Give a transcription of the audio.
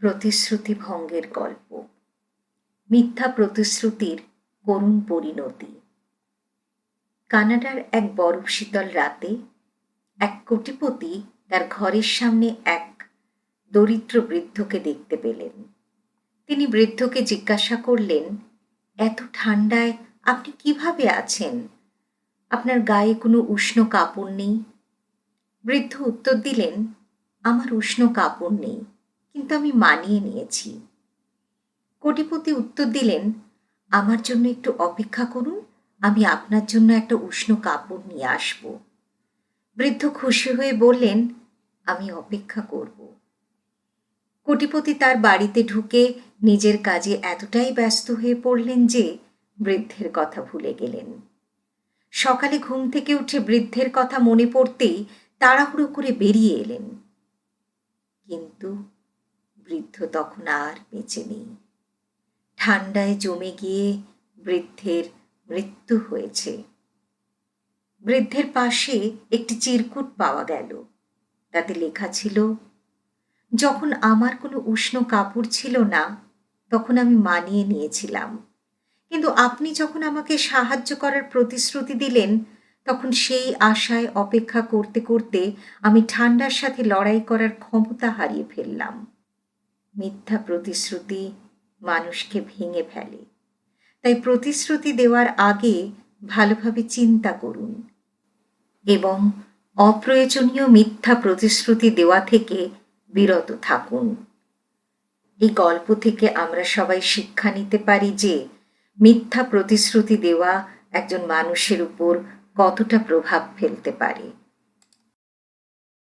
প্রতিশ্রুতি ভঙ্গের গল্প। মিথ্যা প্রতিশ্রুতির করুণ পরিণতি। কানাডার এক বরফ শীতল রাতে এক কোটিপতি তার ঘরের সামনে এক দরিদ্র বৃদ্ধকে দেখতে পেলেন। তিনি বৃদ্ধকে জিজ্ঞাসা করলেন, এত ঠান্ডায় আপনি কিভাবে আছেন? আপনার গায়ে কোনো উষ্ণ কাপড় নেই। বৃদ্ধ উত্তর দিলেন, আমার উষ্ণ কাপড় নেই, কিন্তু আমি মানিয়ে নিয়েছি। কোটিপতি উত্তর দিলেন, আমার জন্য একটু অপেক্ষা করুন, আমি আপনার জন্য একটা উষ্ণ কাপড় নিয়ে আসব। বৃদ্ধ খুশি হয়ে বললেন, আমি অপেক্ষা করব। কোটিপতি তার বাড়িতে ঢুকে নিজের কাজে এতটাই ব্যস্ত হয়ে পড়লেন যে বৃদ্ধের কথা ভুলে গেলেন। সকালে ঘুম থেকে উঠে বৃদ্ধের কথা মনে পড়তেই তাড়াহুড়ো করে বেরিয়ে এলেন। কিন্তু বৃদ্ধ তখন আর বেঁচে নেই। ঠান্ডায় জমে গিয়ে বৃদ্ধের মৃত্যু হয়েছে। বৃদ্ধের পাশে একটি চিরকুট পাওয়া গেল। তাতে লেখা ছিল, যখন আমার কোনো উষ্ণ কাপড় ছিল না, তখন আমি মানিয়ে নিয়েছিলাম, কিন্তু আপনি যখন আমাকে সাহায্য করার প্রতিশ্রুতি দিলেন, তখন সেই আশায় অপেক্ষা করতে করতে আমি ঠান্ডার সাথে লড়াই করার ক্ষমতা হারিয়ে ফেললাম। মিথ্যা প্রতিশ্রুতি মানুষকে ভেঙে ফেলে। তাই প্রতিশ্রুতি দেওয়ার আগে ভালোভাবে চিন্তা করুন এবং অপ্রয়োজনীয় মিথ্যা প্রতিশ্রুতি দেওয়া থেকে বিরত থাকুন। এই গল্প থেকে আমরা সবাই শিক্ষা নিতে পারি যে মিথ্যা প্রতিশ্রুতি দেওয়া একজন মানুষের উপর কতটা প্রভাব ফেলতে পারে।